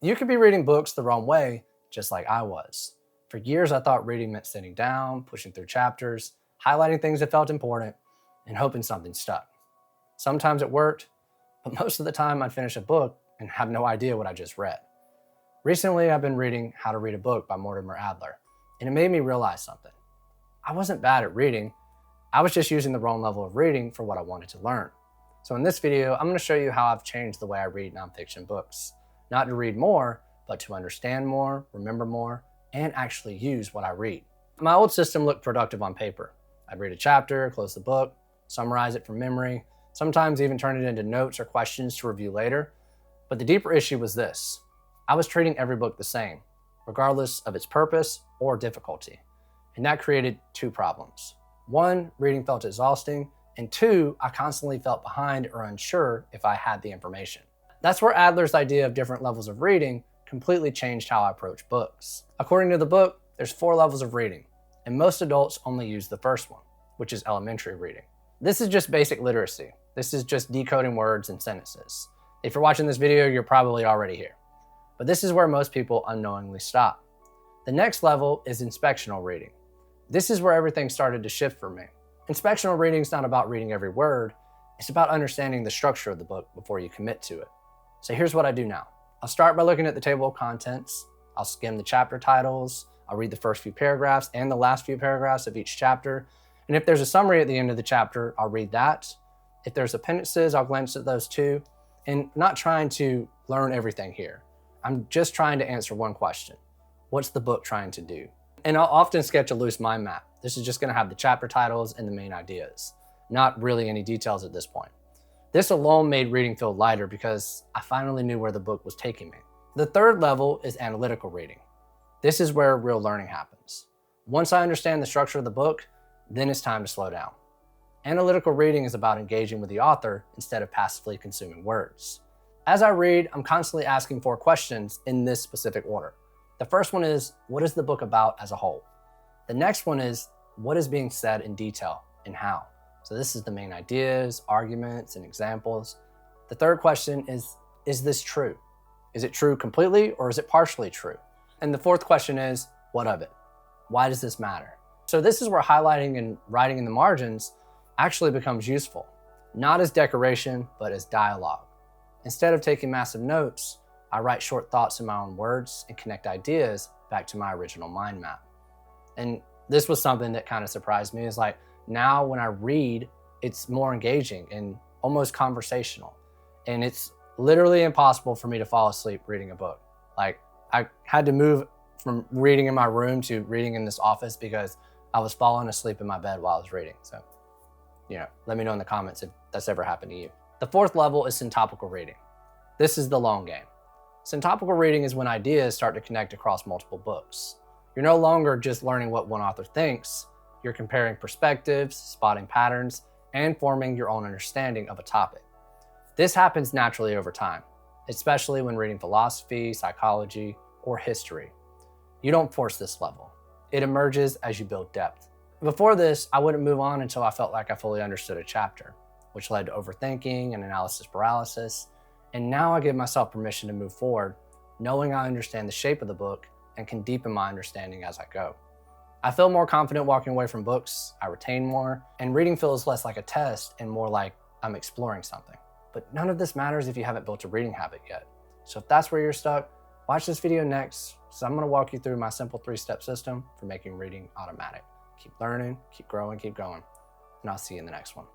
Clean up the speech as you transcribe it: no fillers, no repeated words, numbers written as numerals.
You could be reading books the wrong way, just like I was. For years, I thought reading meant sitting down, pushing through chapters, highlighting things that felt important, and hoping something stuck. Sometimes it worked, but most of the time I'd finish a book and have no idea what I just read. Recently, I've been reading How to Read a Book by Mortimer Adler, and it made me realize something. I wasn't bad at reading, I was just using the wrong level of reading for what I wanted to learn. So in this video, I'm going to show you how I've changed the way I read nonfiction books. Not to read more, but to understand more, remember more, and actually use what I read. My old system looked productive on paper. I'd read a chapter, close the book, summarize it from memory, sometimes even turn it into notes or questions to review later. But the deeper issue was this. I was treating every book the same, regardless of its purpose or difficulty. And that created two problems. One, reading felt exhausting, and two, I constantly felt behind or unsure if I had the information. That's where Adler's idea of different levels of reading completely changed how I approach books. According to the book, there's 4 levels of reading, and most adults only use the first one, which is elementary reading. This is just basic literacy. This is just decoding words and sentences. If you're watching this video, you're probably already here. But this is where most people unknowingly stop. The next level is inspectional reading. This is where everything started to shift for me. Inspectional reading is not about reading every word, it's about understanding the structure of the book before you commit to it. So here's what I do now. I'll start by looking at the table of contents. I'll skim the chapter titles. I'll read the first few paragraphs and the last few paragraphs of each chapter. And if there's a summary at the end of the chapter, I'll read that. If there's appendices, I'll glance at those too. And not trying to learn everything here. I'm just trying to answer one question. What's the book trying to do? And I'll often sketch a loose mind map. This is just going to have the chapter titles and the main ideas, not really any details at this point. This alone made reading feel lighter because I finally knew where the book was taking me. The third level is analytical reading. This is where real learning happens. Once I understand the structure of the book, then it's time to slow down. Analytical reading is about engaging with the author instead of passively consuming words. As I read, I'm constantly asking 4 questions in this specific order. The first one is, what is the book about as a whole? The next one is, what is being said in detail and how? So this is the main ideas, arguments, and examples. The third question is this true? Is it true completely or is it partially true? And the fourth question is, what of it? Why does this matter? So this is where highlighting and writing in the margins actually becomes useful, not as decoration, but as dialogue. Instead of taking massive notes, I write short thoughts in my own words and connect ideas back to my original mind map. And this was something that kind of surprised me, is like, now when I read, it's more engaging and almost conversational. And it's literally impossible for me to fall asleep reading a book. Like, I had to move from reading in my room to reading in this office because I was falling asleep in my bed while I was reading. So, let me know in the comments if that's ever happened to you. The fourth level is syntopical reading. This is the long game. Syntopical reading is when ideas start to connect across multiple books. You're no longer just learning what one author thinks, you're comparing perspectives, spotting patterns, and forming your own understanding of a topic. This happens naturally over time, especially when reading philosophy, psychology, or history. You don't force this level. It emerges as you build depth. Before this, I wouldn't move on until I felt like I fully understood a chapter, which led to overthinking and analysis paralysis. And now I give myself permission to move forward, knowing I understand the shape of the book and can deepen my understanding as I go. I feel more confident walking away from books, I retain more, and reading feels less like a test and more like I'm exploring something. But none of this matters if you haven't built a reading habit yet. So if that's where you're stuck, watch this video next, so I'm going to walk you through my simple 3-step system for making reading automatic. Keep learning, keep growing, keep going, and I'll see you in the next one.